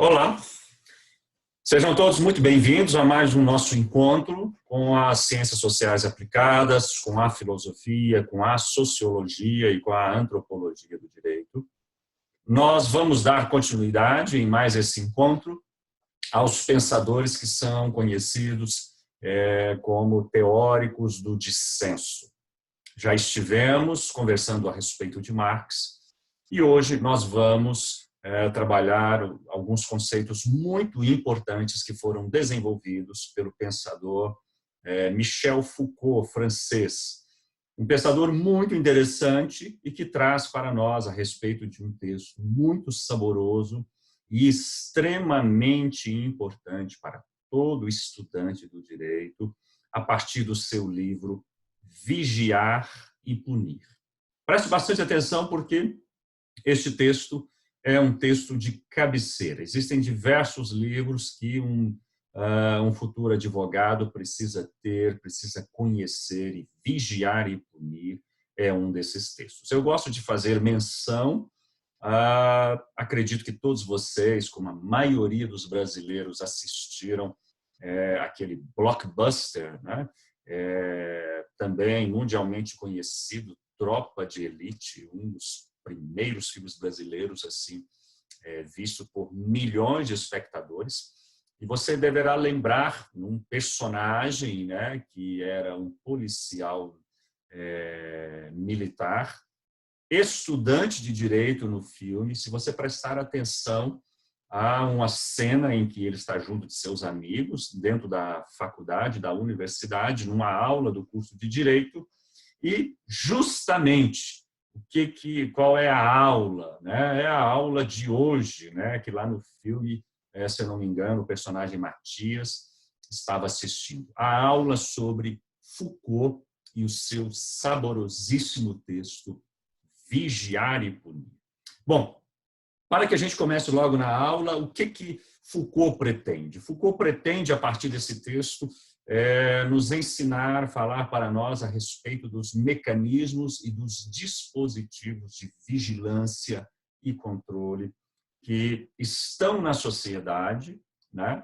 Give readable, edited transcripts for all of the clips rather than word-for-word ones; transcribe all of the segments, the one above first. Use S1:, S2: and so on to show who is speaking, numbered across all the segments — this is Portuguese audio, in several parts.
S1: Olá, sejam todos muito bem-vindos a mais um nosso encontro com as ciências sociais aplicadas, com a filosofia, com a sociologia e com a antropologia do direito. Nós vamos dar continuidade em mais esse encontro aos pensadores que são conhecidos como teóricos do dissenso. Já estivemos conversando a respeito de Marx e hoje nós vamos trabalhar alguns conceitos muito importantes que foram desenvolvidos pelo pensador Michel Foucault, francês. Um pensador muito interessante e que traz para nós a respeito de um texto muito saboroso e extremamente importante para todo estudante do direito, a partir do seu livro Vigiar e Punir. Preste bastante atenção porque este texto é um texto de cabeceira. Existem diversos livros que um futuro advogado precisa ter, precisa conhecer, e Vigiar e Punir é um desses textos. Eu gosto de fazer menção, acredito que todos vocês, como a maioria dos brasileiros, assistiram aquele blockbuster, né? Também mundialmente conhecido, Tropa de Elite, um dos primeiros filmes brasileiros assim visto por milhões de espectadores. E você deverá lembrar um personagem, né, que era um policial militar, estudante de direito no filme. Se você prestar atenção, há uma cena em que ele está junto de seus amigos dentro da faculdade, da universidade, numa aula do curso de direito, e justamente qual é a aula, né? É a aula de hoje, né? Que lá no filme, se eu não me engano, o personagem Matias estava assistindo. A aula sobre Foucault e o seu saborosíssimo texto Vigiar e Punir. Bom, para que a gente comece logo na aula, o que Foucault pretende? Foucault pretende, a partir desse texto, nos ensinar, falar para nós a respeito dos mecanismos e dos dispositivos de vigilância e controle que estão na sociedade, né?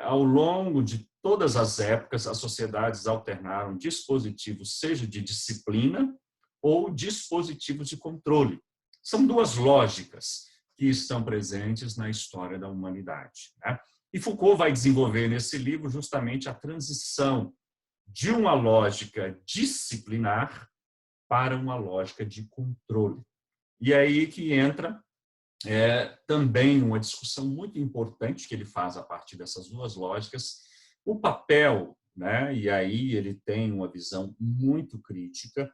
S1: Ao longo de todas as épocas, as sociedades alternaram dispositivos, seja de disciplina ou dispositivos de controle. São duas lógicas que estão presentes na história da humanidade, né? E Foucault vai desenvolver nesse livro justamente a transição de uma lógica disciplinar para uma lógica de controle. E é aí que entra também uma discussão muito importante que ele faz a partir dessas duas lógicas, o papel, né? E aí ele tem uma visão muito crítica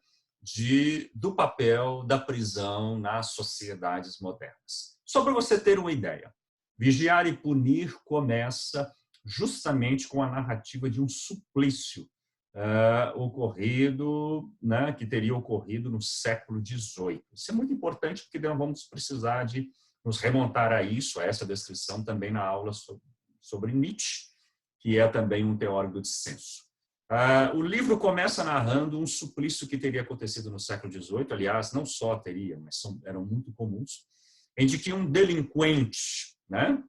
S1: do papel da prisão nas sociedades modernas. Só para você ter uma ideia, Vigiar e Punir começa justamente com a narrativa de um suplício ocorrido, né, que teria ocorrido no século XVIII. Isso é muito importante porque nós vamos precisar de nos remontar a isso, a essa descrição também na aula sobre Nietzsche, que é também um teórico do dissenso. O livro começa narrando um suplício que teria acontecido no século XVIII, aliás, não só teria, mas eram muito comuns, em que um delinquente, né,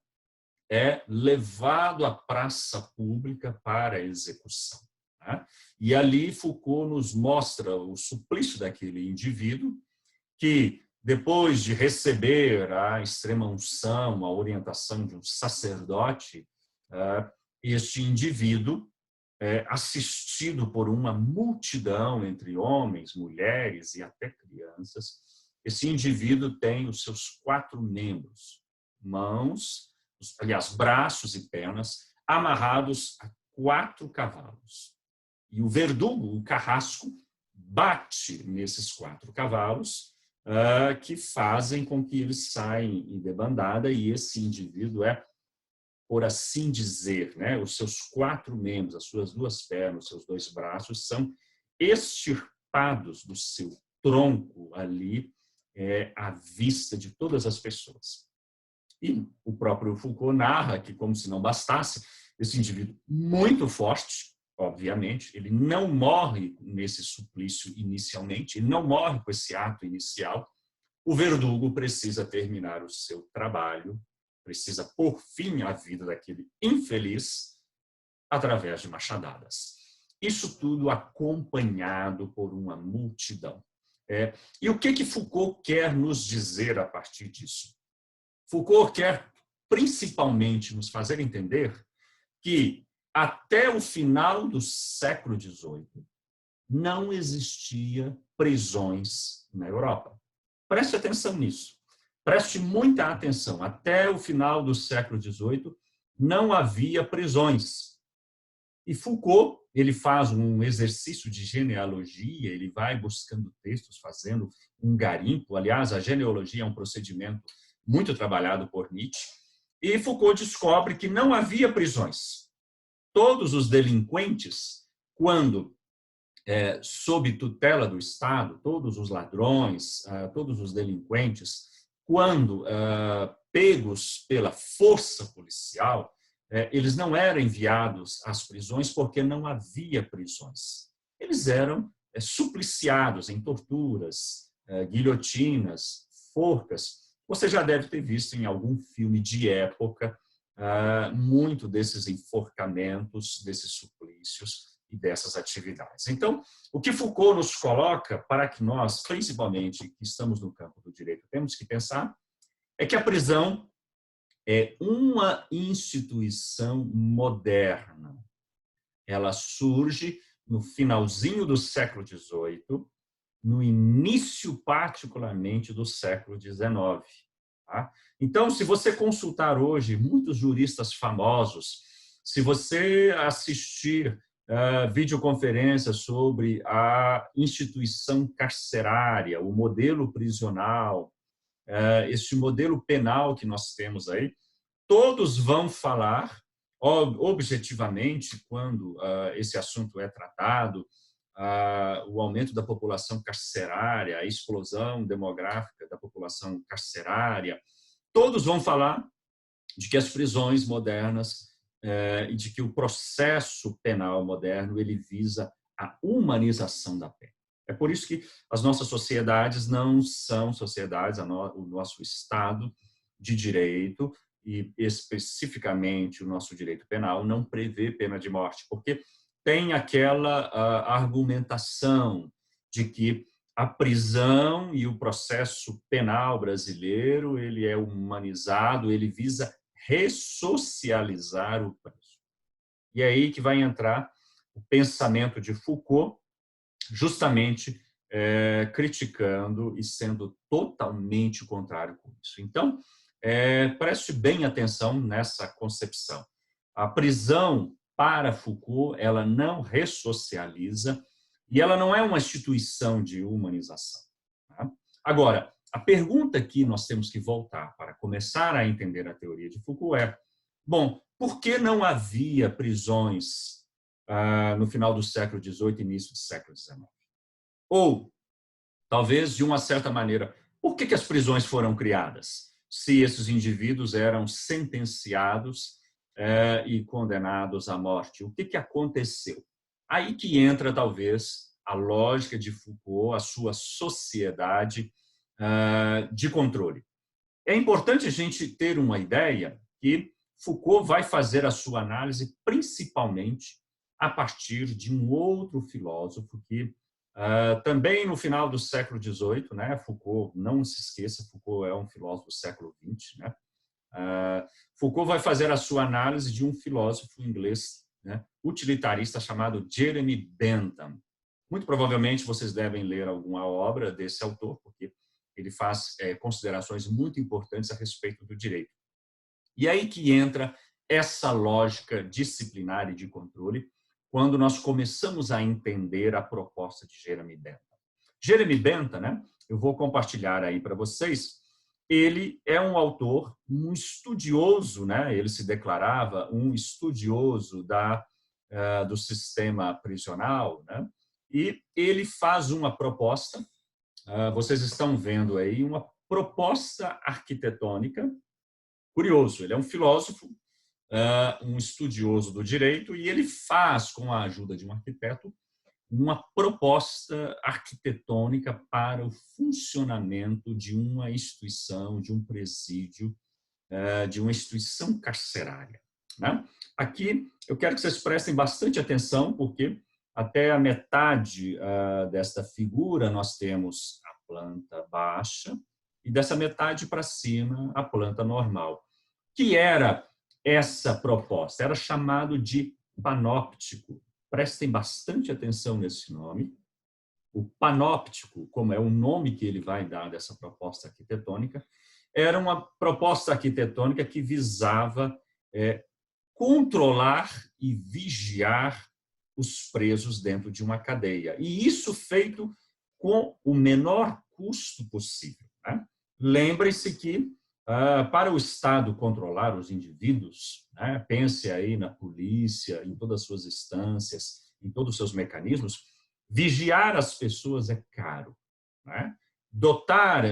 S1: é levado à praça pública para a execução, né? E ali Foucault nos mostra o suplício daquele indivíduo que, depois de receber a extrema-unção, a orientação de um sacerdote, este indivíduo, assistido por uma multidão entre homens, mulheres e até crianças, esse indivíduo tem os seus 4 membros, mãos, aliás, braços e pernas, amarrados a 4 cavalos. E o verdugo, o carrasco, bate nesses 4 cavalos, que fazem com que eles saiam em debandada, e esse indivíduo por assim dizer, né, os seus 4 membros, as suas 2 pernas, os seus 2 braços, são extirpados do seu tronco ali, à vista de todas as pessoas. E o próprio Foucault narra que, como se não bastasse, esse indivíduo muito forte, obviamente, ele não morre nesse suplício inicialmente, ele não morre com esse ato inicial. O verdugo precisa terminar o seu trabalho precisa pôr fim à vida daquele infeliz através de machadadas. Isso tudo acompanhado por uma multidão. E o que Foucault quer nos dizer a partir disso? Foucault quer principalmente nos fazer entender que até o final do século XVIII não existia prisões na Europa. Preste atenção nisso. Preste muita atenção. Até o final do século XVIII não havia prisões. E Foucault, ele faz um exercício de genealogia, ele vai buscando textos, fazendo um garimpo. Aliás, a genealogia é um procedimento muito trabalhado por Nietzsche. E Foucault descobre que não havia prisões. Todos os delinquentes, quando sob tutela do Estado, todos os ladrões, todos os delinquentes, quando pegos pela força policial, eles não eram enviados às prisões porque não havia prisões. Eles eram supliciados em torturas, guilhotinas, forcas. Você já deve ter visto em algum filme de época muito desses enforcamentos, desses suplícios e dessas atividades. Então, o que Foucault nos coloca para que nós, principalmente que estamos no campo do direito, temos que pensar é que a prisão é uma instituição moderna. Ela surge no finalzinho do século XVIII, no início, particularmente, do século XIX. Tá? Então, se você consultar hoje muitos juristas famosos, se você assistir videoconferências sobre a instituição carcerária, o modelo prisional, esse modelo penal que nós temos aí, todos vão falar, objetivamente, quando esse assunto é tratado, o aumento da população carcerária, a explosão demográfica da população carcerária, todos vão falar de que as prisões modernas e de que o processo penal moderno ele visa a humanização da pena. É por isso que as nossas sociedades não são sociedades, o nosso Estado de direito, e especificamente o nosso direito penal, não prevê pena de morte, porque tem aquela argumentação de que a prisão e o processo penal brasileiro ele é humanizado, ele visa ressocializar o preso. E é aí que vai entrar o pensamento de Foucault, justamente criticando e sendo totalmente contrário com isso. Então, preste bem atenção nessa concepção. A prisão, para Foucault, ela não ressocializa e ela não é uma instituição de humanização. Tá? Agora, a pergunta que nós temos que voltar para começar a entender a teoria de Foucault é, bom, por que não havia prisões no final do século XVIII e início do século XIX? Ou, talvez, de uma certa maneira, por que as prisões foram criadas? Se esses indivíduos eram sentenciados e condenados à morte. O que aconteceu? Aí que entra, talvez, a lógica de Foucault, a sua sociedade de controle. É importante a gente ter uma ideia que Foucault vai fazer a sua análise principalmente a partir de um outro filósofo que também no final do século XVIII, né, Foucault, não se esqueça, Foucault é um filósofo do século XX, né, Foucault vai fazer a sua análise de um filósofo inglês, né, utilitarista chamado Jeremy Bentham. Muito provavelmente vocês devem ler alguma obra desse autor, porque ele faz considerações muito importantes a respeito do direito. E aí que entra essa lógica disciplinar e de controle, quando nós começamos a entender a proposta de Jeremy Bentham. Jeremy Bentham, né, eu vou compartilhar aí para vocês, ele é um autor, um estudioso, né, ele se declarava um estudioso do sistema prisional, né, e ele faz uma proposta, vocês estão vendo aí, uma proposta arquitetônica. Curioso, ele é um filósofo, um estudioso do direito, e ele faz, com a ajuda de um arquiteto, uma proposta arquitetônica para o funcionamento de uma instituição, de um presídio de uma instituição carcerária, né? Aqui eu quero que vocês prestem bastante atenção, porque até a metade desta figura nós temos a planta baixa e dessa metade para cima a planta normal. Que era essa proposta? Era chamado de panóptico. Prestem bastante atenção nesse nome. O panóptico, como é o nome que ele vai dar dessa proposta arquitetônica, era uma proposta arquitetônica que visava controlar e vigiar os presos dentro de uma cadeia. E isso feito com o menor custo possível, né? Lembre-se que, para o Estado controlar os indivíduos, né, pense aí na polícia, em todas as suas instâncias, em todos os seus mecanismos, vigiar as pessoas é caro, né? Dotar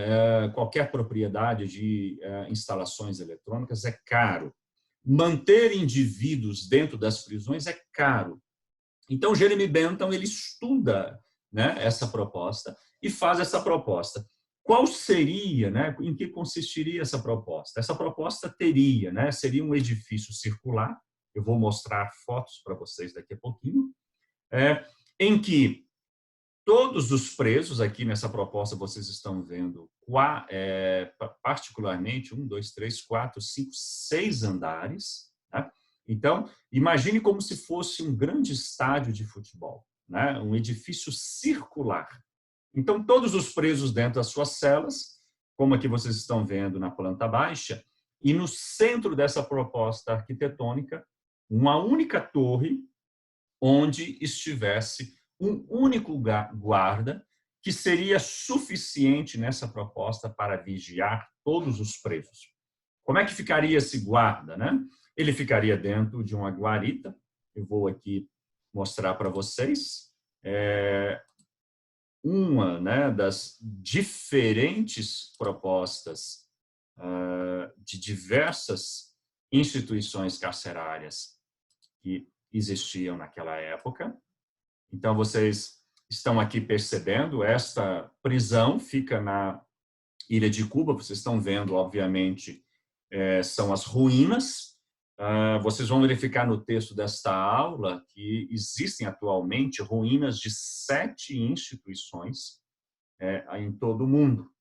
S1: qualquer propriedade de instalações eletrônicas é caro. Manter indivíduos dentro das prisões é caro. Então, Jeremy Bentham ele estuda, né, essa proposta e faz essa proposta. Qual seria, né, em que consistiria essa proposta? Essa proposta teria, né, seria um edifício circular, eu vou mostrar fotos para vocês daqui a pouquinho, em que todos os presos, aqui nessa proposta vocês estão vendo, particularmente, 1, 2, 3, 4, 5, 6 andares. Tá? Então, imagine como se fosse um grande estádio de futebol, né? Um edifício circular. Então, todos os presos dentro das suas celas, como aqui vocês estão vendo na planta baixa, e no centro dessa proposta arquitetônica, uma única torre onde estivesse um único guarda, que seria suficiente nessa proposta para vigiar todos os presos. Como é que ficaria esse guarda, né? Ele ficaria dentro de uma guarita. Eu vou aqui mostrar para vocês. Uma, né, das diferentes propostas de diversas instituições carcerárias que existiam naquela época. Então, vocês estão aqui percebendo, esta prisão fica na ilha de Cuba, vocês estão vendo, obviamente, são as ruínas. Vocês vão verificar no texto desta aula que existem atualmente ruínas de 7 instituições em todo o mundo,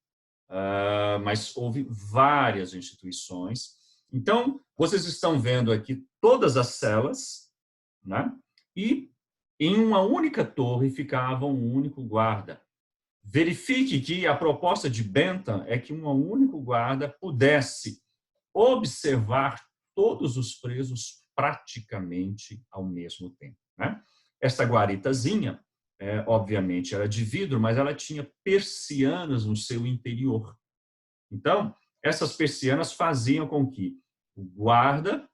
S1: mas houve várias instituições. Então, vocês estão vendo aqui todas as celas, né? E em uma única torre ficava um único guarda. Verifique que a proposta de Bentham é que um único guarda pudesse observar todos os presos praticamente ao mesmo tempo, né? Esta guaritazinha, obviamente, era de vidro, mas ela tinha persianas no seu interior. Então, essas persianas faziam com que o guarda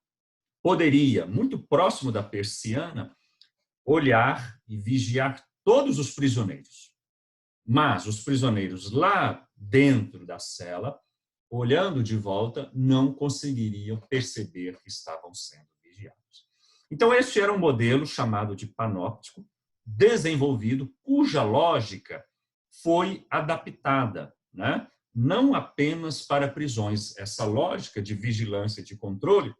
S1: poderia, muito próximo da persiana, olhar e vigiar todos os prisioneiros. Mas os prisioneiros lá dentro da cela, olhando de volta, não conseguiriam perceber que estavam sendo vigiados. Então, este era um modelo chamado de panóptico, desenvolvido, cuja lógica foi adaptada, né? Não apenas para prisões. Essa lógica de vigilância e de controle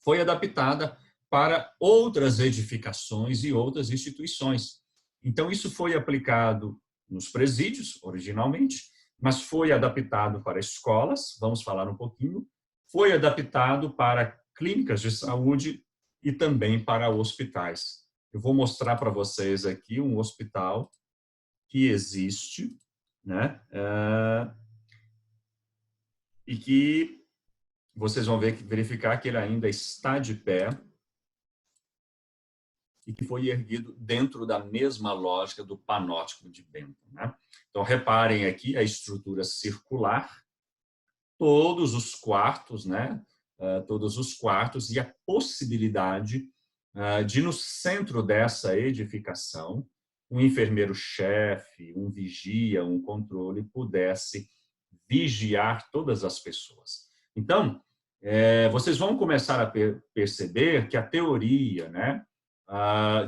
S1: foi adaptada para outras edificações e outras instituições. Então, isso foi aplicado nos presídios, originalmente, mas foi adaptado para escolas, vamos falar um pouquinho, foi adaptado para clínicas de saúde e também para hospitais. Eu vou mostrar para vocês aqui um hospital que existe, né? E que vocês vão verificar que ele ainda está de pé e que foi erguido dentro da mesma lógica do panóptico de Bentham, né? Então, reparem aqui a estrutura circular, todos os quartos, né? Todos os quartos e a possibilidade de, no centro dessa edificação, um enfermeiro-chefe, um vigia, um controle pudesse vigiar todas as pessoas. Então, vocês vão começar a perceber que a teoria, né,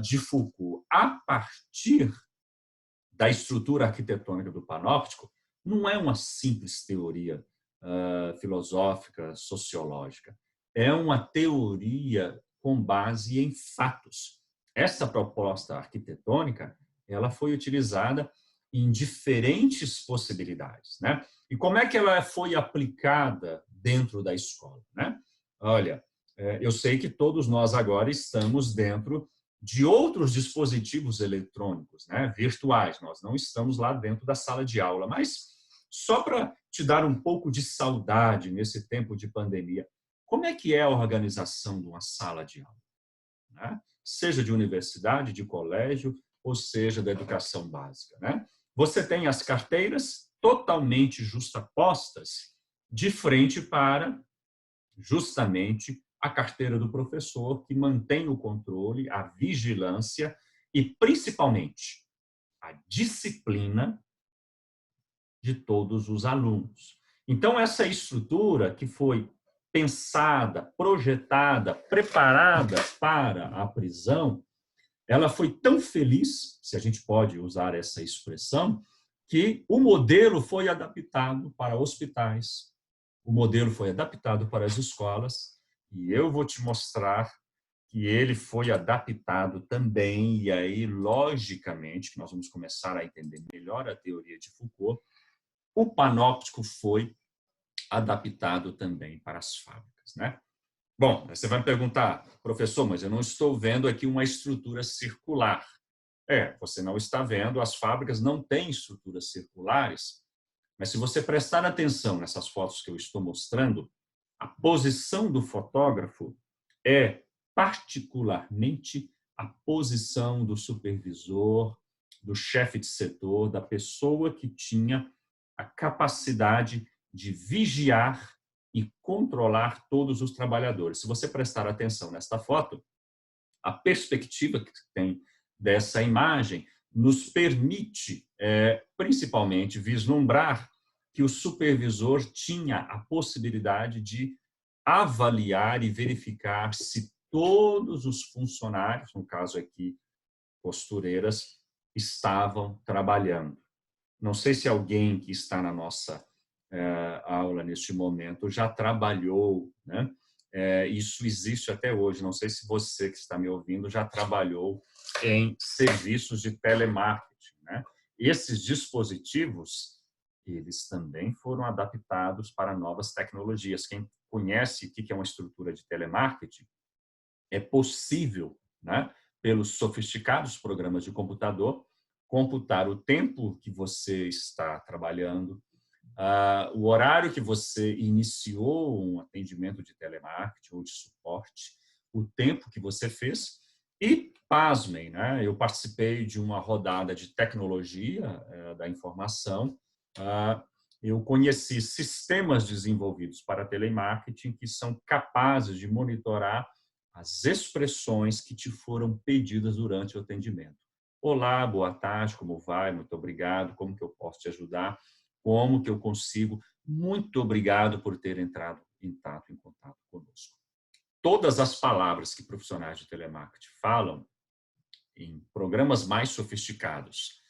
S1: de Foucault, a partir da estrutura arquitetônica do panóptico, não é uma simples teoria filosófica, sociológica. É uma teoria com base em fatos. Essa proposta arquitetônica, ela foi utilizada em diferentes possibilidades, né? E como é que ela foi aplicada dentro da escola, né? Olha, eu sei que todos nós agora estamos dentro de outros dispositivos eletrônicos, né, virtuais. Nós não estamos lá dentro da sala de aula, mas só para te dar um pouco de saudade nesse tempo de pandemia, como é que é a organização de uma sala de aula, né? Seja de universidade, de colégio, ou seja da educação básica, né? Você tem as carteiras totalmente justapostas de frente para justamente a carteira do professor, que mantém o controle, a vigilância e, principalmente, a disciplina de todos os alunos. Então, essa estrutura que foi pensada, projetada, preparada para a prisão, ela foi tão feliz, se a gente pode usar essa expressão, que o modelo foi adaptado para hospitais, o modelo foi adaptado para as escolas, e eu vou te mostrar que ele foi adaptado também, e aí, logicamente, que nós vamos começar a entender melhor a teoria de Foucault, o panóptico foi adaptado também para as fábricas, né? Bom, você vai me perguntar, professor, mas eu não estou vendo aqui uma estrutura circular. Você não está vendo, as fábricas não têm estruturas circulares, mas se você prestar atenção nessas fotos que eu estou mostrando, a posição do fotógrafo é particularmente a posição do supervisor, do chefe de setor, da pessoa que tinha a capacidade de vigiar e controlar todos os trabalhadores. Se você prestar atenção nesta foto, a perspectiva que tem dessa imagem nos permite, principalmente, vislumbrar que o supervisor tinha a possibilidade de avaliar e verificar se todos os funcionários, no caso aqui, costureiras, estavam trabalhando. Não sei se alguém que está na nossa aula neste momento já trabalhou, né? Isso existe até hoje. Não sei se você que está me ouvindo já trabalhou em serviços de telemarketing, né? Esses dispositivos, eles também foram adaptados para novas tecnologias. Quem conhece o que é uma estrutura de telemarketing, é possível, né, pelos sofisticados programas de computador, computar o tempo que você está trabalhando, o horário que você iniciou um atendimento de telemarketing ou de suporte, o tempo que você fez e, pasmem, né, eu participei de uma rodada de tecnologia da informação, eu conheci sistemas desenvolvidos para telemarketing que são capazes de monitorar as expressões que te foram pedidas durante o atendimento. Olá, boa tarde, como vai? Muito obrigado, como que eu posso te ajudar? Como que eu consigo? Muito obrigado por ter entrado em contato conosco. Todas as palavras que profissionais de telemarketing falam em programas mais sofisticados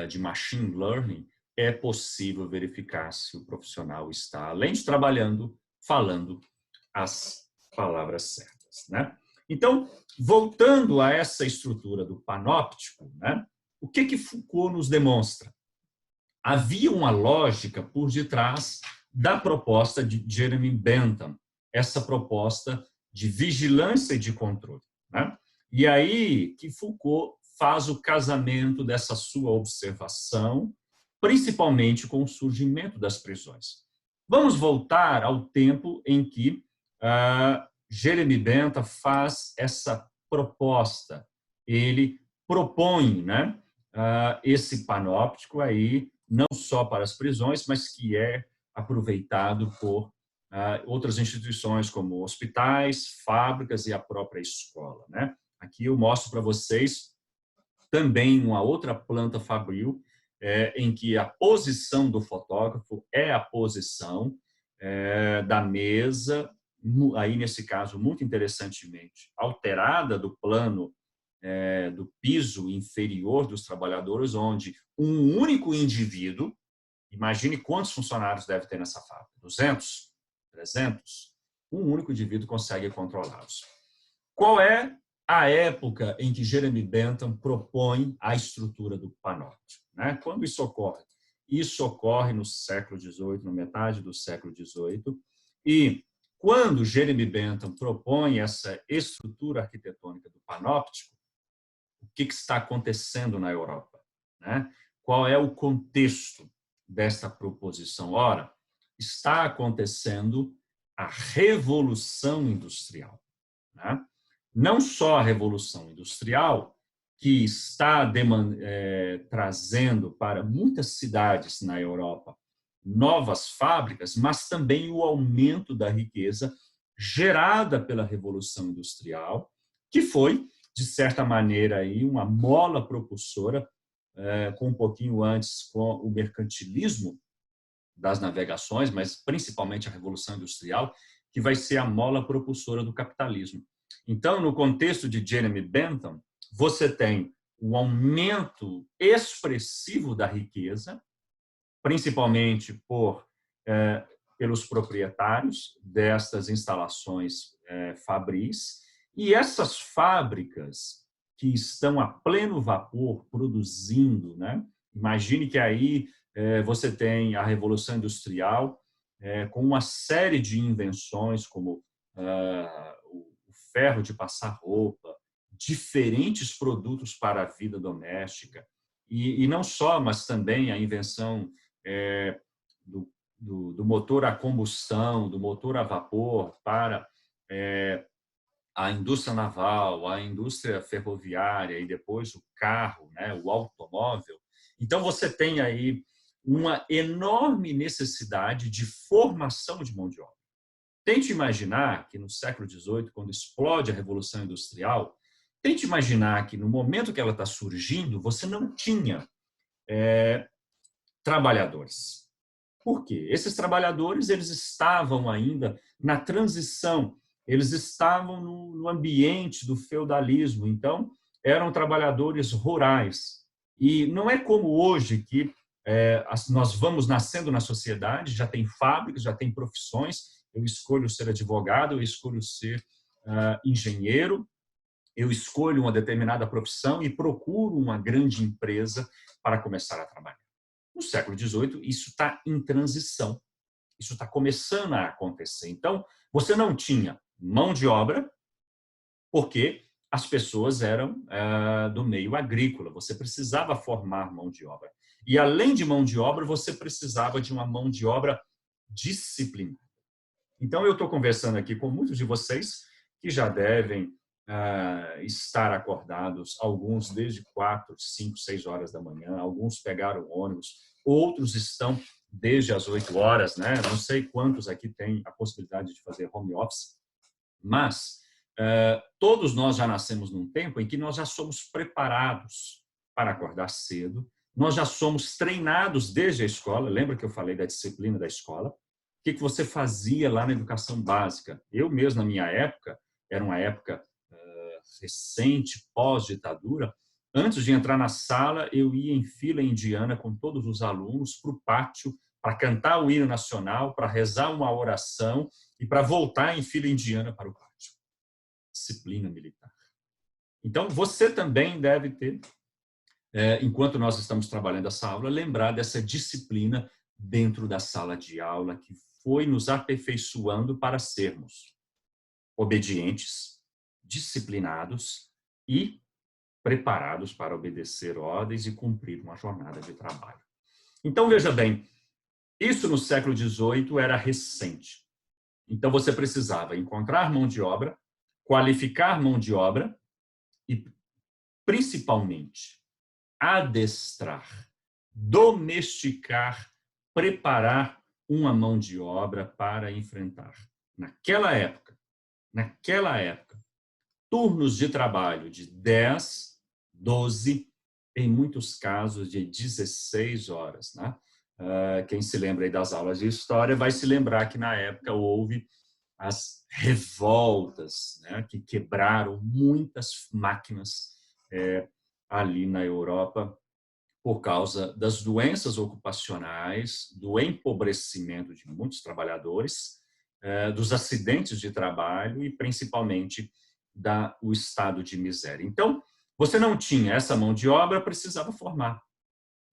S1: de machine learning, é possível verificar se o profissional está, além de trabalhando, falando as palavras certas, né? Então, voltando a essa estrutura do panóptico, né? O que Foucault nos demonstra? Havia uma lógica por detrás da proposta de Jeremy Bentham, essa proposta de vigilância e de controle, né? E aí que Foucault faz o casamento dessa sua observação, principalmente com o surgimento das prisões. Vamos voltar ao tempo em que Jeremy Bentham faz essa proposta. Ele propõe, né, esse panóptico aí, não só para as prisões, mas que é aproveitado por outras instituições como hospitais, fábricas e a própria escola, né? Aqui eu mostro para vocês também uma outra planta fabril em que a posição do fotógrafo é a posição da mesa, aí nesse caso, muito interessantemente, alterada do plano do piso inferior dos trabalhadores, onde um único indivíduo, Imagine quantos funcionários deve ter nessa fábrica. 200? 300? Um único indivíduo consegue controlá-los. Qual é a época em que Jeremy Bentham propõe a estrutura do panóptico, né? Quando isso ocorre? Isso ocorre no século XVIII, na metade do século XVIII, e quando Jeremy Bentham propõe essa estrutura arquitetônica do panóptico, o que está acontecendo na Europa, né? Qual é o contexto desta proposição? Ora, está acontecendo a Revolução Industrial, né? Não só a Revolução Industrial, que está trazendo para muitas cidades na Europa novas fábricas, mas também o aumento da riqueza gerada pela Revolução Industrial, que foi, de certa maneira, aí, uma mola propulsora, com um pouquinho antes com o mercantilismo das navegações, mas principalmente a Revolução Industrial, que vai ser a mola propulsora do capitalismo. Então, no contexto de Jeremy Bentham, você tem um aumento expressivo da riqueza, principalmente pelos proprietários destas instalações fabris, e essas fábricas que estão a pleno vapor produzindo, né? Imagine que aí você tem a Revolução Industrial com uma série de invenções, como o ferro de passar roupa, diferentes produtos para a vida doméstica, e não só, mas também a invenção do motor a combustão, do motor a vapor para a indústria naval, a indústria ferroviária e depois o carro, né, o automóvel. Então, você tem aí uma enorme necessidade de formação de mão de obra. Tente imaginar que no século XVIII, quando explode a Revolução Industrial, tente imaginar que no momento que ela está surgindo, você não tinha trabalhadores. Por quê? Esses trabalhadores eles estavam ainda na transição, eles estavam no ambiente do feudalismo, então eram trabalhadores rurais. E não é como hoje que nós vamos nascendo na sociedade, já tem fábricas, já tem profissões, eu escolho ser advogado, eu escolho ser engenheiro, eu escolho uma determinada profissão e procuro uma grande empresa para começar a trabalhar. No século XVIII, isso está em transição. Isso está começando a acontecer. Então, você não tinha mão de obra, porque as pessoas eram do meio agrícola. Você precisava formar mão de obra. E, além de mão de obra, você precisava de uma mão de obra disciplinada. Então, eu estou conversando aqui com muitos de vocês que já devem estar acordados, alguns desde 4, 5, 6 horas da manhã, alguns pegaram ônibus, outros estão desde as 8 horas, né? Não sei quantos aqui têm a possibilidade de fazer home office, mas todos nós já nascemos num tempo em que nós já somos preparados para acordar cedo, nós já somos treinados desde a escola. Lembra que eu falei da disciplina da escola? O que você fazia lá na educação básica? Eu mesmo, na minha época, era uma época recente, pós-ditadura, antes de entrar na sala, eu ia em fila indiana com todos os alunos para o pátio, para cantar o hino nacional, para rezar uma oração e para voltar em fila indiana para o pátio. Disciplina militar. Então, você também deve ter, enquanto nós estamos trabalhando essa aula, lembrar dessa disciplina dentro da sala de aula que foi nos aperfeiçoando para sermos obedientes, disciplinados e preparados para obedecer ordens e cumprir uma jornada de trabalho. Então, veja bem, isso no século XVIII era recente. Então, você precisava encontrar mão de obra, qualificar mão de obra e, principalmente, adestrar, domesticar, preparar uma mão de obra para enfrentar. Naquela época, turnos de trabalho de 10, 12, em muitos casos de 16 horas. Né? Quem se lembra aí das aulas de história vai se lembrar que na época houve as revoltas, né, que quebraram muitas máquinas ali na Europa por causa das doenças ocupacionais, do empobrecimento de muitos trabalhadores, dos acidentes de trabalho e, principalmente, do estado de miséria. Então, você não tinha essa mão de obra, precisava formar.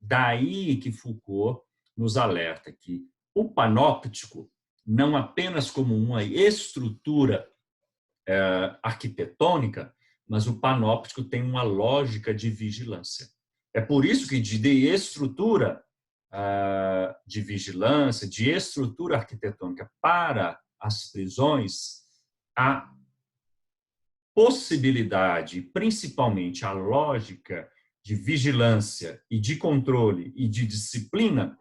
S1: Daí que Foucault nos alerta que o panóptico, não apenas como uma estrutura arquitetônica, mas o panóptico tem uma lógica de vigilância. É por isso que de estrutura de vigilância, de estrutura arquitetônica para as prisões, a possibilidade, principalmente a lógica de vigilância e de controle e de disciplina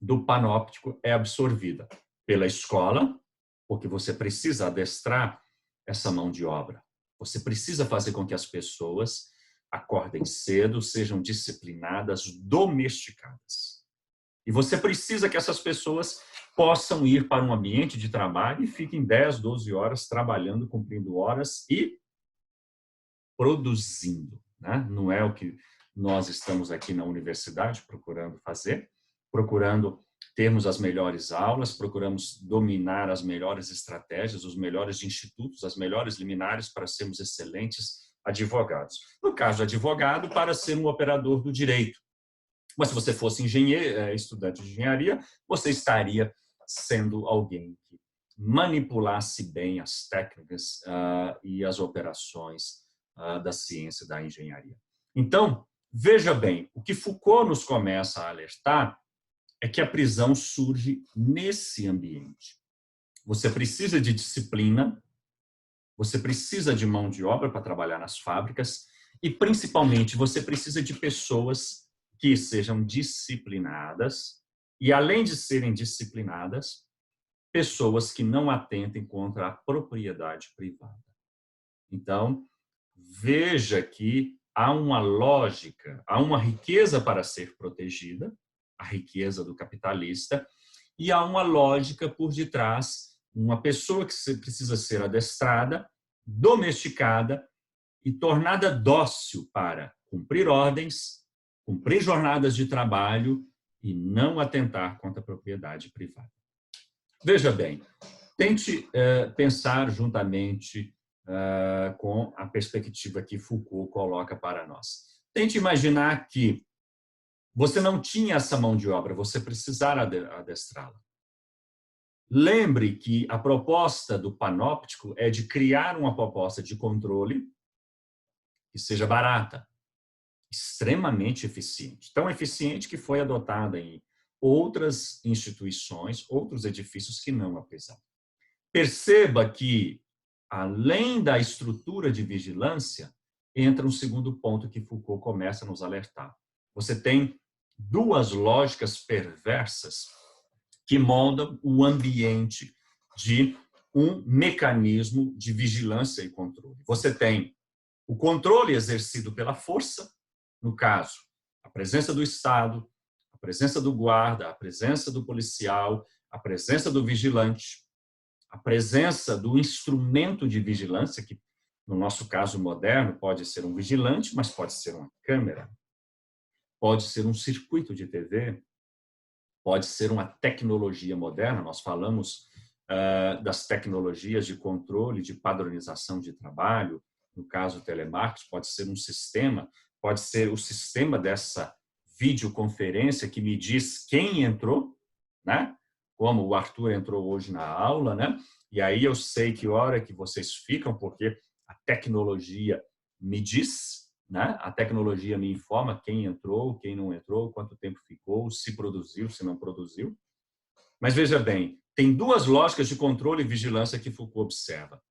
S1: do panóptico é absorvida pela escola, porque você precisa adestrar essa mão de obra. Você precisa fazer com que as pessoas acordem cedo, sejam disciplinadas, domesticadas. E você precisa que essas pessoas possam ir para um ambiente de trabalho e fiquem 10, 12 horas trabalhando, cumprindo horas e produzindo, né? Não é o que nós estamos aqui na universidade procurando fazer, procurando termos as melhores aulas, procuramos dominar as melhores estratégias, os melhores institutos, as melhores liminares para sermos excelentes advogados. No caso de advogado, para ser um operador do direito. Mas se você fosse engenheiro, estudante de engenharia, você estaria sendo alguém que manipulasse bem as técnicas e as operações da ciência da engenharia. Então, veja bem, o que Foucault nos começa a alertar é que a prisão surge nesse ambiente. Você precisa de disciplina, você precisa de mão de obra para trabalhar nas fábricas e, principalmente, você precisa de pessoas que sejam disciplinadas e, além de serem disciplinadas, pessoas que não atentem contra a propriedade privada. Então, veja que há uma lógica, há uma riqueza para ser protegida, a riqueza do capitalista, e há uma lógica por detrás, uma pessoa que precisa ser adestrada, domesticada e tornada dócil para cumprir ordens, cumprir jornadas de trabalho e não atentar contra a propriedade privada. Veja bem, tente pensar juntamente com a perspectiva que Foucault coloca para nós. Tente imaginar que você não tinha essa mão de obra, você precisara adestrá-la. Lembre que a proposta do panóptico é de criar uma proposta de controle que seja barata, extremamente eficiente. Tão eficiente que foi adotada em outras instituições, outros edifícios que não a prisão. Perceba que, além da estrutura de vigilância, entra um segundo ponto que Foucault começa a nos alertar. Você tem duas lógicas perversas que moldam o ambiente de um mecanismo de vigilância e controle. Você tem o controle exercido pela força, no caso, a presença do Estado, a presença do guarda, a presença do policial, a presença do vigilante, a presença do instrumento de vigilância, que no nosso caso moderno pode ser um vigilante, mas pode ser uma câmera, pode ser um circuito de TV, pode ser uma tecnologia moderna. Nós falamos das tecnologias de controle, de padronização de trabalho, no caso telemarketing, pode ser um sistema, pode ser o sistema dessa videoconferência que me diz quem entrou, né? Como o Arthur entrou hoje na aula, né? E aí eu sei que hora que vocês ficam, porque a tecnologia me diz, né? A tecnologia me informa quem entrou, quem não entrou, quanto tempo ficou, se produziu, se não produziu. Mas veja bem, tem duas lógicas de controle e vigilância que Foucault observa.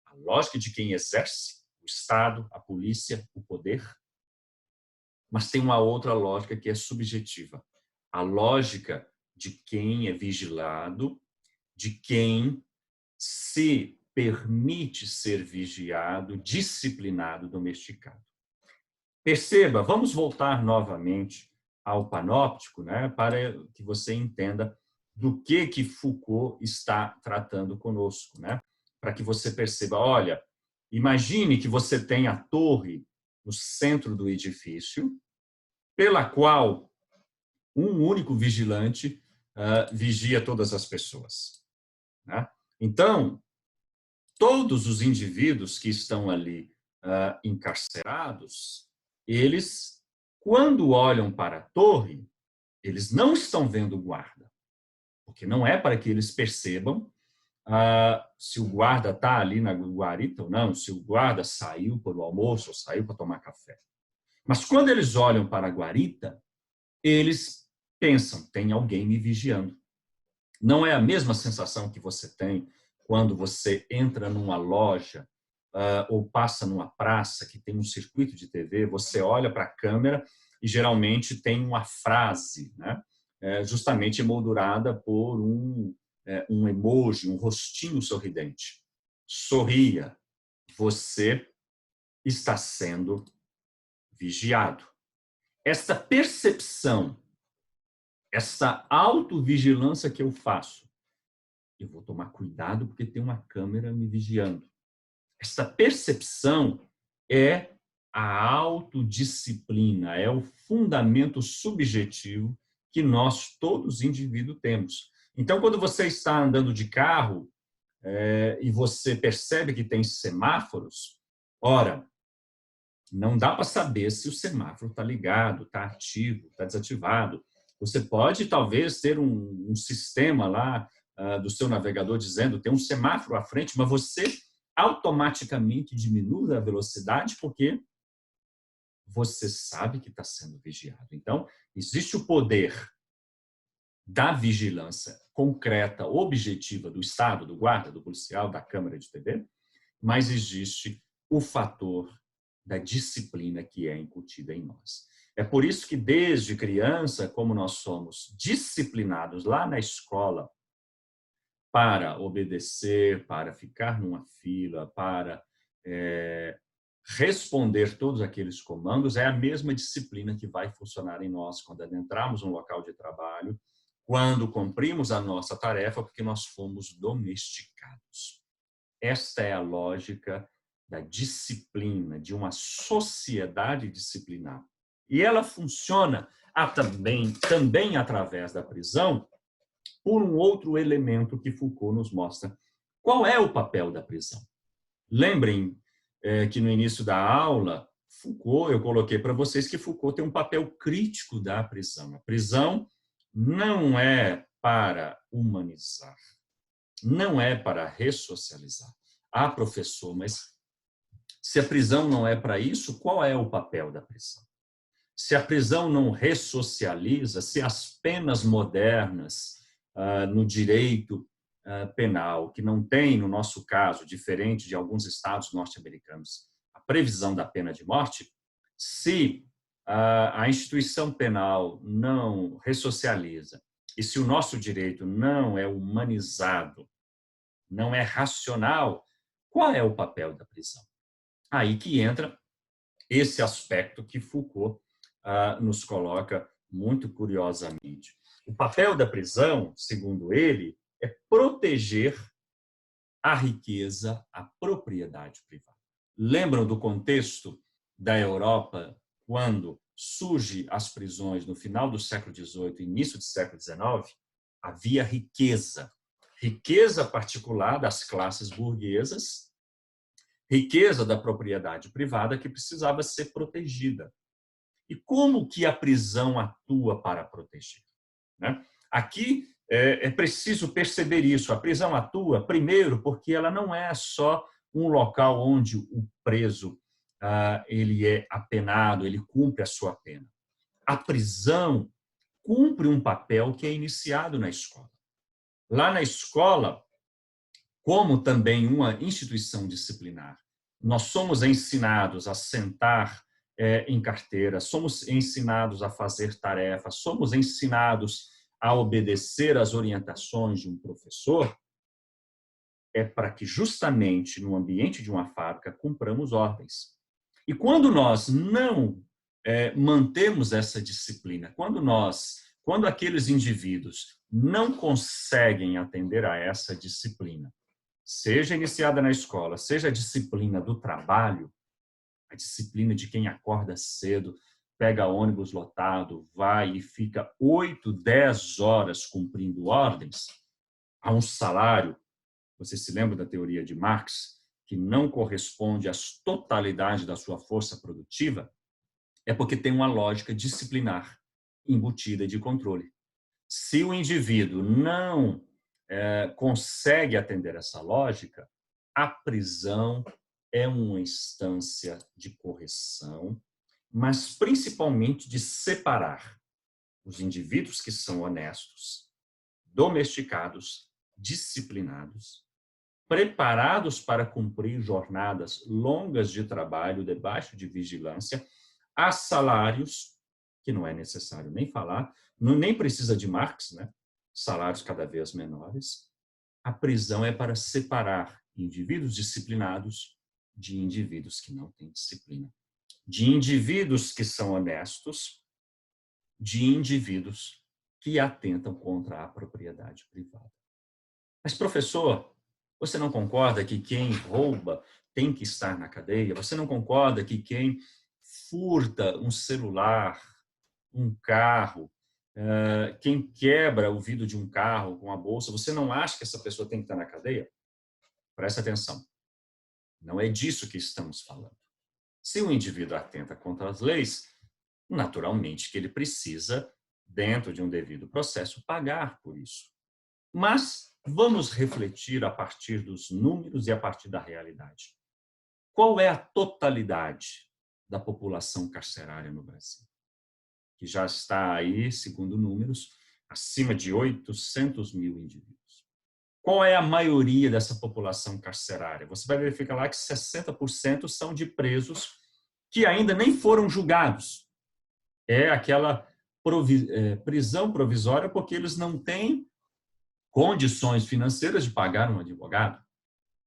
S1: A lógica de quem exerce, o Estado, a polícia, o poder. Mas tem uma outra lógica que é subjetiva. A lógica de quem é vigilado, de quem se permite ser vigiado, disciplinado, domesticado. Perceba, vamos voltar novamente ao panóptico, né, para que você entenda do que Foucault está tratando conosco, né? Para que você perceba, olha, imagine que você tem a torre no centro do edifício pela qual um único vigilante vigia todas as pessoas, né? Então, todos os indivíduos que estão ali encarcerados, eles, quando olham para a torre, eles não estão vendo o guarda, porque não é para que eles percebam se o guarda está ali na guarita ou não, se o guarda saiu para o almoço ou saiu para tomar café. Mas quando eles olham para a guarita, eles pensam, tem alguém me vigiando. Não é a mesma sensação que você tem quando você entra numa loja ou passa numa praça que tem um circuito de TV, você olha para a câmera e geralmente tem uma frase, né? Justamente emoldurada por um emoji, um rostinho sorridente. Sorria, você está sendo vigiado. Esta percepção, essa autovigilância que eu faço, eu vou tomar cuidado porque tem uma câmera me vigiando. Esta percepção é a autodisciplina, é o fundamento subjetivo que nós, todos indivíduos, temos. Então, quando você está andando de carro e você percebe que tem semáforos, ora, não dá para saber se o semáforo está ligado, está ativo, está desativado. Você pode, talvez, ter um sistema lá do seu navegador dizendo tem um semáforo à frente, mas você automaticamente diminui a velocidade porque você sabe que está sendo vigiado. Então, existe o poder da vigilância concreta, objetiva do Estado, do guarda, do policial, da câmara de TV, mas existe o fator da disciplina que é incutida em nós. É por isso que, desde criança, como nós somos disciplinados lá na escola para obedecer, para ficar numa fila, para responder todos aqueles comandos, é a mesma disciplina que vai funcionar em nós quando adentrarmos um local de trabalho, quando cumprimos a nossa tarefa, porque nós fomos domesticados. Esta é a lógica da disciplina, de uma sociedade disciplinar. E ela funciona também através da prisão por um outro elemento que Foucault nos mostra. Qual é o papel da prisão? Lembrem que no início da aula, Foucault, eu coloquei para vocês que Foucault tem um papel crítico da prisão. A prisão não é para humanizar, não é para ressocializar. Ah, professor, mas se a prisão não é para isso, qual é o papel da prisão? Se a prisão não ressocializa, se as penas modernas no direito penal, que não tem, no nosso caso, diferente de alguns estados norte-americanos, a previsão da pena de morte, se a instituição penal não ressocializa e se o nosso direito não é humanizado, não é racional, qual é o papel da prisão? Aí que entra esse aspecto que Foucault nos coloca muito curiosamente. O papel da prisão, segundo ele, é proteger a riqueza, a propriedade privada. Lembram do contexto da Europa quando surgem as prisões no final do século XVIII, início do século XIX? Havia riqueza, riqueza particular das classes burguesas, riqueza da propriedade privada que precisava ser protegida. E como que a prisão atua para proteger? Né? Aqui é preciso perceber isso. A prisão atua, primeiro, porque ela não é só um local onde o preso ele é apenado, ele cumpre a sua pena. A prisão cumpre um papel que é iniciado na escola. Lá na escola, como também uma instituição disciplinar, nós somos ensinados a sentar em carteira, somos ensinados a fazer tarefas, somos ensinados a obedecer às orientações de um professor, é para que justamente no ambiente de uma fábrica cumpramos ordens. E quando nós não mantemos essa disciplina, quando aqueles indivíduos não conseguem atender a essa disciplina, seja iniciada na escola, seja a disciplina do trabalho, a disciplina de quem acorda cedo, pega ônibus lotado, vai e fica 8, 10 horas cumprindo ordens, a um salário, você se lembra da teoria de Marx, que não corresponde à totalidade da sua força produtiva, é porque tem uma lógica disciplinar embutida de controle. Se o indivíduo não consegue atender essa lógica, a prisão é uma instância de correção, mas principalmente de separar os indivíduos que são honestos, domesticados, disciplinados, preparados para cumprir jornadas longas de trabalho debaixo de vigilância, a salários, que não é necessário nem falar, nem precisa de Marx, né? Salários cada vez menores. A prisão é para separar indivíduos disciplinados de indivíduos que não têm disciplina, de indivíduos que são honestos, de indivíduos que atentam contra a propriedade privada. Mas, professor, você não concorda que quem rouba tem que estar na cadeia? Você não concorda que quem furta um celular, um carro, quem quebra o vidro de um carro com a bolsa, você não acha que essa pessoa tem que estar na cadeia? Presta atenção. Não é disso que estamos falando. Se o indivíduo atenta contra as leis, naturalmente que ele precisa, dentro de um devido processo, pagar por isso. Mas vamos refletir a partir dos números e a partir da realidade. Qual é a totalidade da população carcerária no Brasil? Que já está aí, segundo números, acima de 800 mil indivíduos. Qual é a maioria dessa população carcerária? Você vai verificar lá que 60% são de presos que ainda nem foram julgados. É aquela prisão provisória porque eles não têm condições financeiras de pagar um advogado.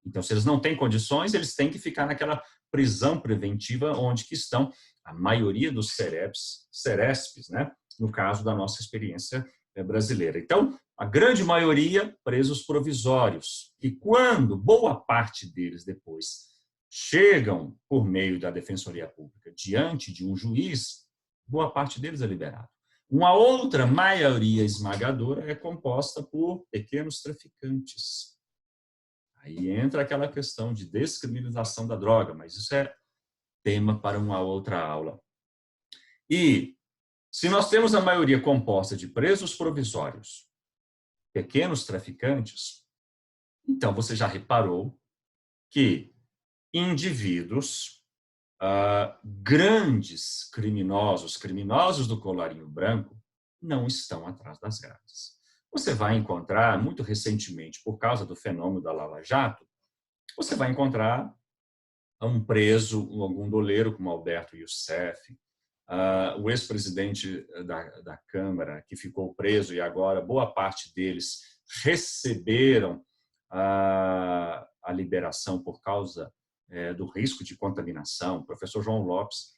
S1: Então, se eles não têm condições, eles têm que ficar naquela prisão preventiva onde que estão a maioria dos CERESPs, né? No caso da nossa experiência brasileira. Então, a grande maioria presos provisórios. E quando boa parte deles depois chegam por meio da Defensoria Pública diante de um juiz, boa parte deles é liberado. Uma outra maioria esmagadora é composta por pequenos traficantes. Aí entra aquela questão de descriminalização da droga, mas isso é tema para uma outra aula. E se nós temos a maioria composta de presos provisórios, pequenos traficantes, então você já reparou que indivíduos grandes criminosos do colarinho branco, não estão atrás das grades. Você vai encontrar, muito recentemente, por causa do fenômeno da Lava Jato, você vai encontrar um preso, algum doleiro como Alberto Youssef, o ex-presidente da Câmara, que ficou preso e agora boa parte deles receberam a liberação por causa do risco de contaminação. O professor João Lopes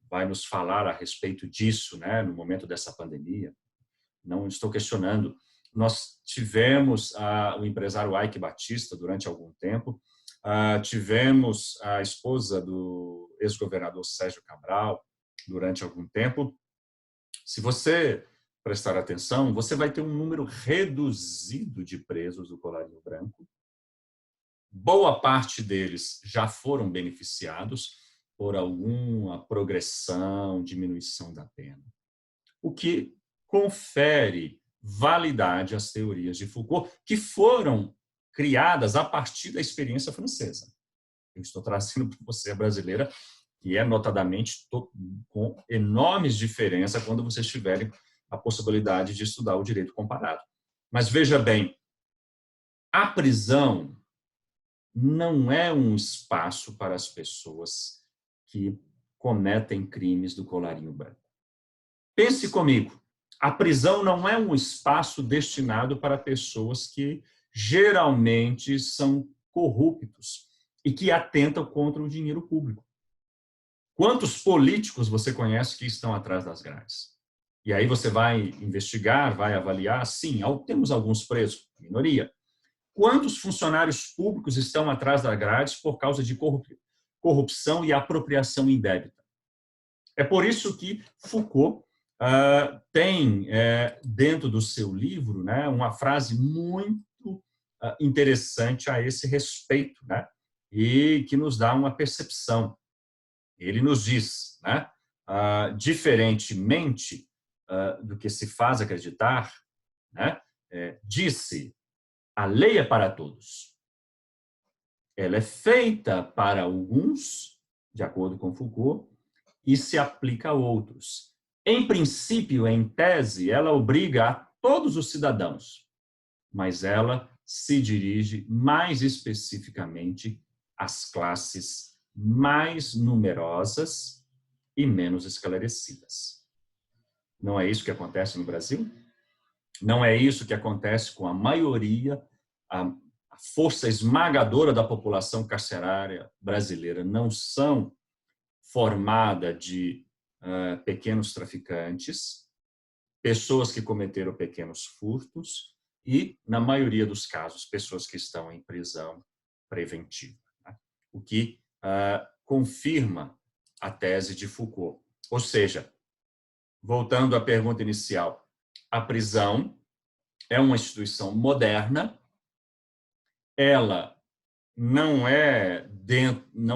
S1: vai nos falar a respeito disso, né, no momento dessa pandemia. Não estou questionando. Nós tivemos o empresário Ike Batista durante algum tempo, tivemos a esposa do ex-governador Sérgio Cabral durante algum tempo. Se você prestar atenção, você vai ter um número reduzido de presos do colarinho branco. Boa parte deles já foram beneficiados por alguma progressão, diminuição da pena. O que confere validade às teorias de Foucault, que foram criadas a partir da experiência francesa. Eu estou trazendo para você a brasileira, que é notadamente com enormes diferenças quando vocês tiverem a possibilidade de estudar o direito comparado. Mas veja bem, a prisão não é um espaço para as pessoas que cometem crimes do colarinho branco. Pense comigo, a prisão não é um espaço destinado para pessoas que geralmente são corruptos e que atentam contra o dinheiro público. Quantos políticos você conhece que estão atrás das grades? E aí você vai investigar, vai avaliar, sim, temos alguns presos, minoria. Quantos funcionários públicos estão atrás das grades por causa de corrupção e apropriação indébita? É por isso que Foucault tem, dentro do seu livro, né, uma frase muito interessante a esse respeito, né, e que nos dá uma percepção. Ele nos diz, né, diferentemente do que se faz acreditar, né, disse, a lei é para todos. Ela é feita para alguns, de acordo com Foucault, e se aplica a outros. Em princípio, em tese, ela obriga a todos os cidadãos, mas ela se dirige mais especificamente às classes mais numerosas e menos esclarecidas. Não é isso que acontece no Brasil? Não é isso que acontece com a maioria, a força esmagadora da população carcerária brasileira não são formada de pequenos traficantes, pessoas que cometeram pequenos furtos e, na maioria dos casos, pessoas que estão em prisão preventiva. Né? O que confirma a tese de Foucault. Ou seja, voltando à pergunta inicial, a prisão é uma instituição moderna, ela não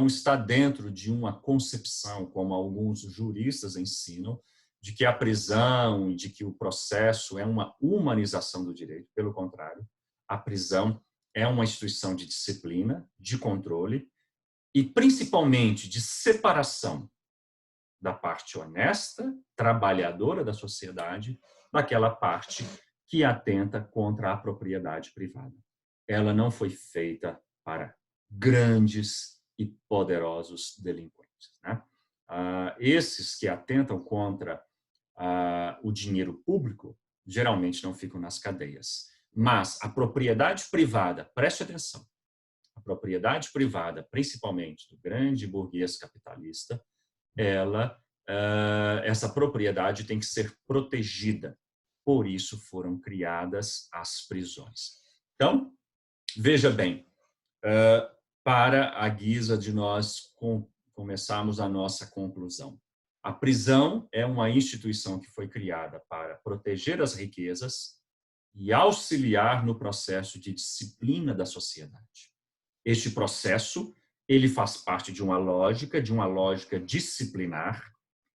S1: está dentro de uma concepção, como alguns juristas ensinam, de que a prisão e de que o processo é uma humanização do direito. Pelo contrário, a prisão é uma instituição de disciplina, de controle e, principalmente, de separação da parte honesta, trabalhadora da sociedade, daquela parte que atenta contra a propriedade privada. Ela não foi feita para grandes e poderosos delinquentes. Né? Esses que atentam contra o dinheiro público geralmente não ficam nas cadeias. Mas a propriedade privada, preste atenção, a propriedade privada, principalmente do grande burguês capitalista, essa propriedade tem que ser protegida. Por isso foram criadas as prisões. Então, veja bem, para a guisa de nós começarmos a nossa conclusão. A prisão é uma instituição que foi criada para proteger as riquezas e auxiliar no processo de disciplina da sociedade. Este processo, ele faz parte de uma lógica disciplinar,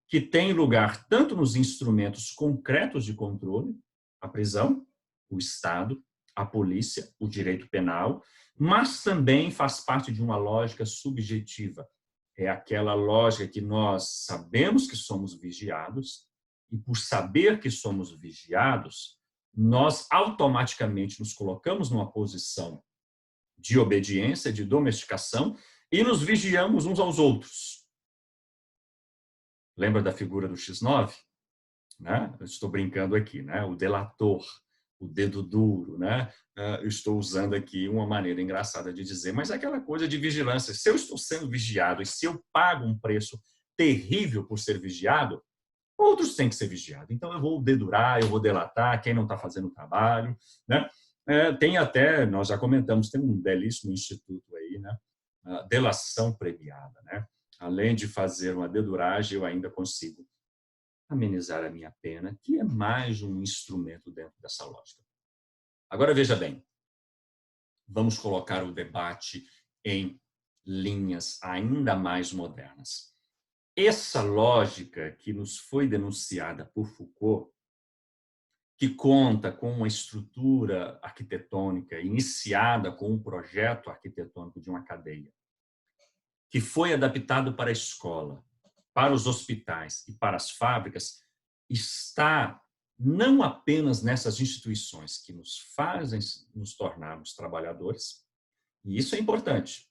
S1: que tem lugar tanto nos instrumentos concretos de controle, a prisão, o Estado, a polícia, o direito penal, mas também faz parte de uma lógica subjetiva. É aquela lógica que nós sabemos que somos vigiados e, por saber que somos vigiados, nós automaticamente nos colocamos numa posição de obediência, de domesticação e nos vigiamos uns aos outros. Lembra da figura do X9? Né? Eu estou brincando aqui, né? O delator, o dedo duro, né? Eu estou usando aqui uma maneira engraçada de dizer, mas é aquela coisa de vigilância. Se eu estou sendo vigiado e se eu pago um preço terrível por ser vigiado, outros têm que ser vigiados. Então eu vou dedurar, eu vou delatar quem não está fazendo o trabalho, né? Tem até, nós já comentamos, tem um belíssimo instituto aí, né? Delação premiada, né? Além de fazer uma deduragem, eu ainda consigo amenizar a minha pena, que é mais um instrumento dentro dessa lógica. Agora, veja bem, vamos colocar o debate em linhas ainda mais modernas. Essa lógica que nos foi denunciada por Foucault, que conta com uma estrutura arquitetônica iniciada com um projeto arquitetônico de uma cadeia, que foi adaptado para a escola, para os hospitais e para as fábricas, está não apenas nessas instituições que nos fazem nos tornarmos trabalhadores, e isso é importante.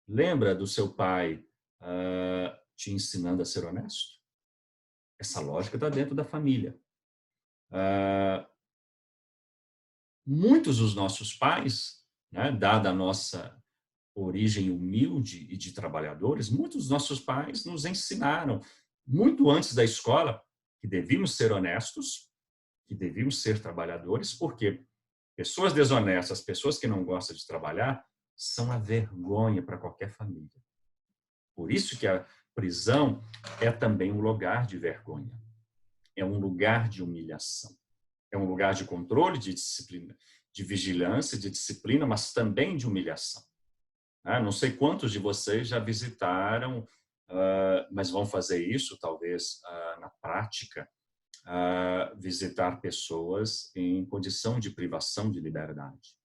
S1: Lembra do seu pai te ensinando a ser honesto? Essa lógica está dentro da família. Muitos dos nossos pais, né, dada a nossa origem humilde e de trabalhadores, muitos dos nossos pais nos ensinaram, muito antes da escola, que devíamos ser honestos, que devíamos ser trabalhadores, porque pessoas desonestas, pessoas que não gostam de trabalhar, são a vergonha para qualquer família. Por isso que a prisão é também um lugar de vergonha, é um lugar de humilhação, é um lugar de controle, de disciplina, de vigilância, de disciplina, mas também de humilhação. Não sei quantos de vocês já visitaram, mas vão fazer isso, talvez, na prática, visitar pessoas em condição de privação de liberdade.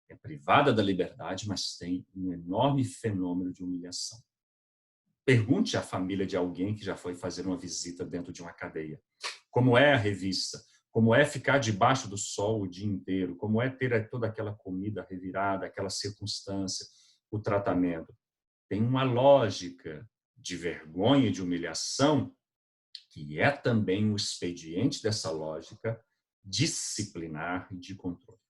S1: É privada da liberdade, mas tem um enorme fenômeno de humilhação. Pergunte à família de alguém que já foi fazer uma visita dentro de uma cadeia. Como é a revista? Como é ficar debaixo do sol o dia inteiro? Como é ter toda aquela comida revirada, aquela circunstância, o tratamento? Tem uma lógica de vergonha e de humilhação que é também o expediente dessa lógica disciplinar e de controle.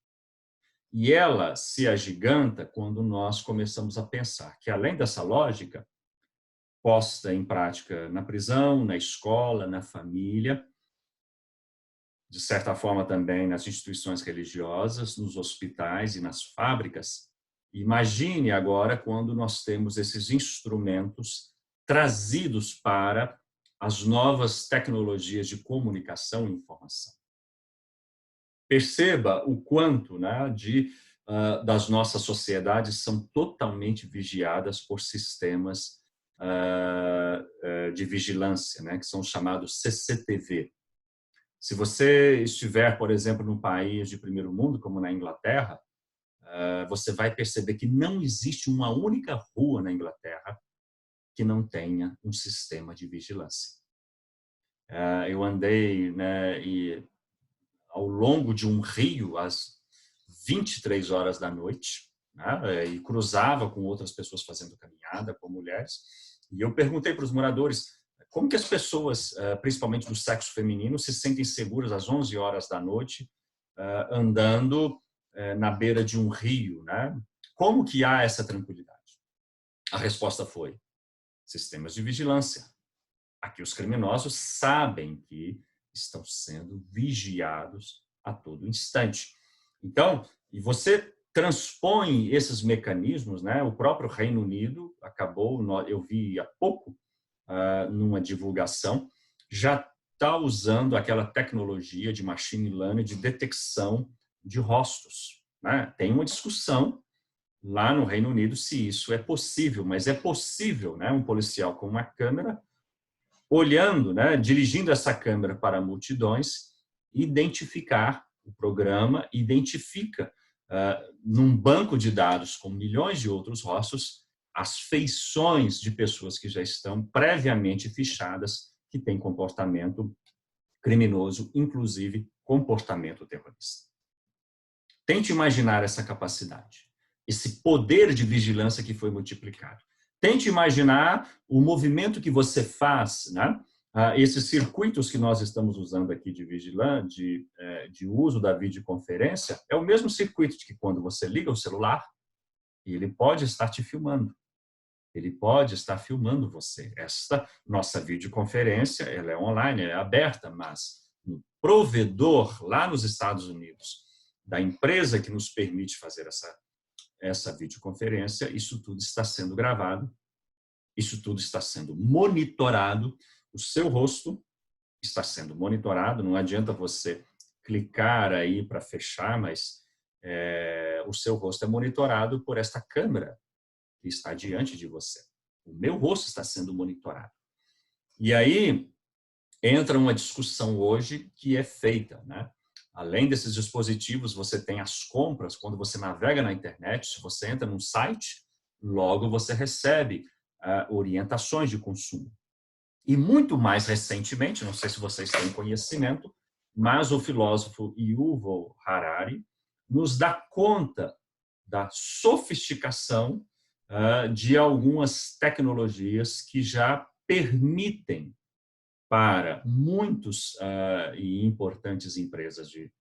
S1: E ela se agiganta quando nós começamos a pensar que, além dessa lógica, posta em prática na prisão, na escola, na família, de certa forma também nas instituições religiosas, nos hospitais e nas fábricas. Imagine agora quando nós temos esses instrumentos trazidos para as novas tecnologias de comunicação e informação. Perceba o quanto das nossas sociedades são totalmente vigiadas por sistemas de vigilância, que são chamados CCTV. Se você estiver, por exemplo, num país de primeiro mundo, como na Inglaterra, você vai perceber que não existe uma única rua na Inglaterra que não tenha um sistema de vigilância. Eu andei ao longo de um rio às 23 horas da noite, e cruzava com outras pessoas fazendo caminhada, com mulheres, e eu perguntei para os moradores como que as pessoas, principalmente do sexo feminino, se sentem seguras às 11 horas da noite, andando na beira de um rio, Como que há essa tranquilidade? A resposta foi: sistemas de vigilância. Aqui os criminosos sabem que estão sendo vigiados a todo instante. Então, e você transpõe esses mecanismos, O próprio Reino Unido acabou, eu vi há pouco, numa divulgação, já está usando aquela tecnologia de machine learning de detecção de rostos. Tem uma discussão lá no Reino Unido se isso é possível, mas é possível, um policial com uma câmera olhando, dirigindo essa câmera para multidões, identificar o programa, identifica num banco de dados com milhões de outros rostos as feições de pessoas que já estão previamente fichadas, que têm comportamento criminoso, inclusive comportamento terrorista. Tente imaginar essa capacidade, esse poder de vigilância que foi multiplicado. Tente imaginar o movimento que você faz, esses circuitos que nós estamos usando aqui de vigilância, de uso da videoconferência, é o mesmo circuito de que quando você liga o celular, ele pode estar te filmando. Ele pode estar filmando você. Esta nossa videoconferência, ela é online, é aberta, mas um provedor lá nos Estados Unidos, da empresa que nos permite fazer essa videoconferência, isso tudo está sendo gravado, isso tudo está sendo monitorado, o seu rosto está sendo monitorado, não adianta você clicar aí para fechar, mas o seu rosto é monitorado por esta câmera que está diante de você. O meu rosto está sendo monitorado. E aí entra uma discussão hoje que é feita, Além desses dispositivos, você tem as compras, quando você navega na internet, se você entra num site, logo você recebe orientações de consumo. E muito mais recentemente, não sei se vocês têm conhecimento, mas o filósofo Yuval Harari nos dá conta da sofisticação de algumas tecnologias que já permitem para muitos e importantes empresas de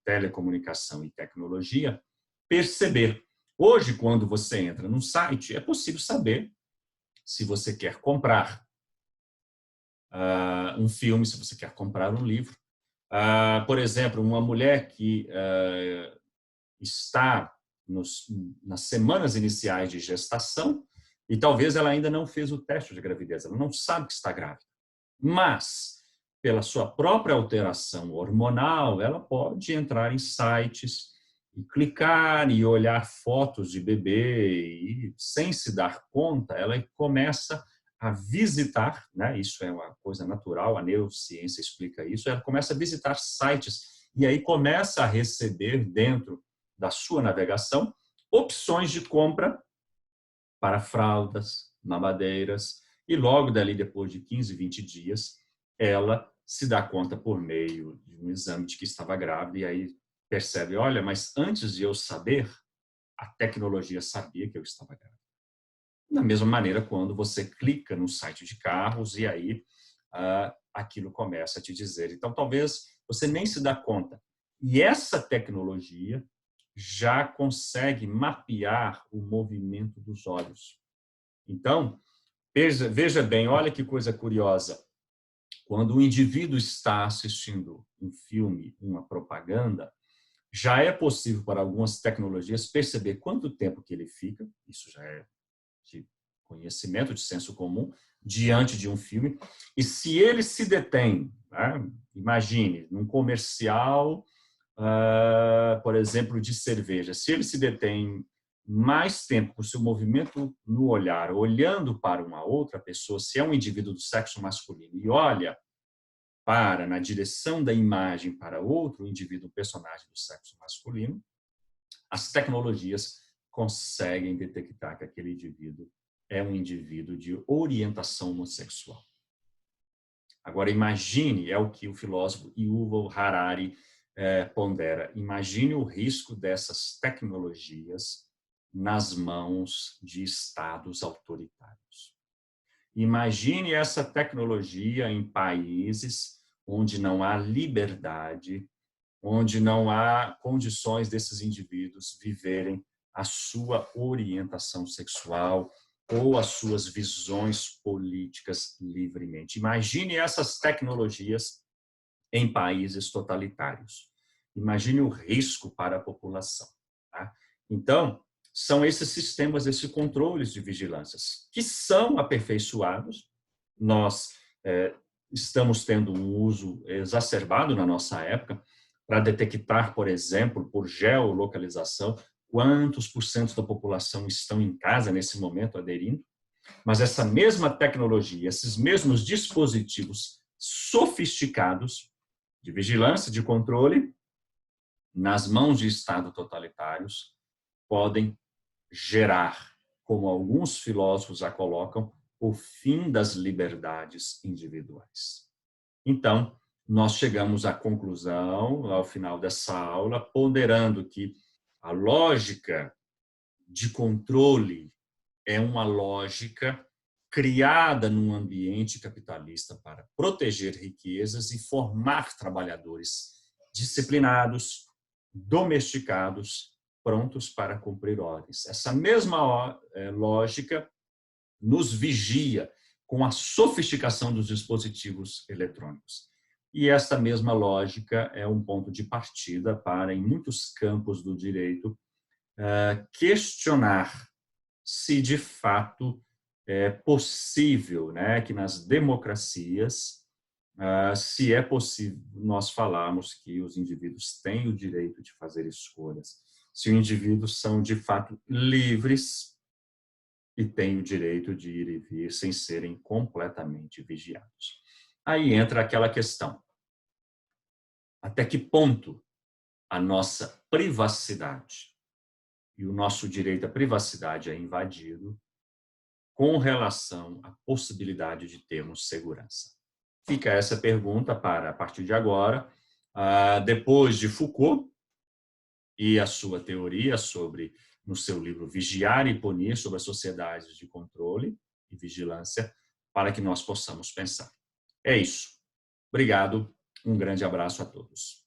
S1: telecomunicação e tecnologia perceber. Hoje, quando você entra num site, é possível saber se você quer comprar um filme, se você quer comprar um livro. Por exemplo, uma mulher que está nas semanas iniciais de gestação, E talvez ela ainda não fez o teste de gravidez, ela não sabe que está grávida. Mas, pela sua própria alteração hormonal, ela pode entrar em sites e clicar e olhar fotos de bebê e, sem se dar conta, ela começa a visitar, né? Isso é uma coisa natural, a neurociência explica isso, ela começa a visitar sites e aí começa a receber dentro da sua navegação opções de compra para fraldas, mamadeiras, e logo dali, depois de 15, 20 dias, ela se dá conta por meio de um exame de que estava grávida e aí percebe, olha, mas antes de eu saber, a tecnologia sabia que eu estava grávida. Da mesma maneira, quando você clica no site de carros e aí aquilo começa a te dizer. Então, talvez você nem se dá conta. E essa tecnologia já consegue mapear o movimento dos olhos. Então, veja bem, olha que coisa curiosa. Quando o indivíduo está assistindo um filme, uma propaganda, já é possível para algumas tecnologias perceber quanto tempo que ele fica, isso já é de conhecimento, de senso comum, diante de um filme, e se ele se detém, né? Imagine, num comercial, por exemplo, de cerveja, se ele se detém mais tempo com o seu movimento no olhar, olhando para uma outra pessoa, se é um indivíduo do sexo masculino e olha na direção da imagem para outro indivíduo, um personagem do sexo masculino, as tecnologias conseguem detectar que aquele indivíduo é um indivíduo de orientação homossexual. Agora, imagine, é o que o filósofo Yuval Harari pondera, imagine o risco dessas tecnologias nas mãos de estados autoritários. Imagine essa tecnologia em países onde não há liberdade, onde não há condições desses indivíduos viverem a sua orientação sexual ou as suas visões políticas livremente. Imagine essas tecnologias em países totalitários. Imagine o risco para a população. Tá? Então, são esses sistemas, esses controles de vigilância que são aperfeiçoados. Nós estamos tendo um uso exacerbado na nossa época para detectar, por exemplo, por geolocalização, quantos por cento da população estão em casa nesse momento aderindo. Mas essa mesma tecnologia, esses mesmos dispositivos sofisticados de vigilância, de controle, nas mãos de Estados totalitários, podem gerar, como alguns filósofos a colocam, o fim das liberdades individuais. Então, nós chegamos à conclusão, ao final dessa aula, ponderando que a lógica de controle é uma lógica criada num ambiente capitalista para proteger riquezas e formar trabalhadores disciplinados, domesticados, prontos para cumprir ordens. Essa mesma lógica nos vigia com a sofisticação dos dispositivos eletrônicos. E esta mesma lógica é um ponto de partida para, em muitos campos do direito, questionar se de fato é possível, né, que nas democracias, se é possível nós falarmos que os indivíduos têm o direito de fazer escolhas, se os indivíduos são de fato livres e têm o direito de ir e vir sem serem completamente vigiados. Aí entra aquela questão: até que ponto a nossa privacidade e o nosso direito à privacidade é invadido com relação à possibilidade de termos segurança? Fica essa pergunta para, a partir de agora, depois de Foucault e a sua teoria sobre, no seu livro Vigiar e Punir, sobre as sociedades de controle e vigilância, para que nós possamos pensar. É isso. Obrigado. Um grande abraço a todos.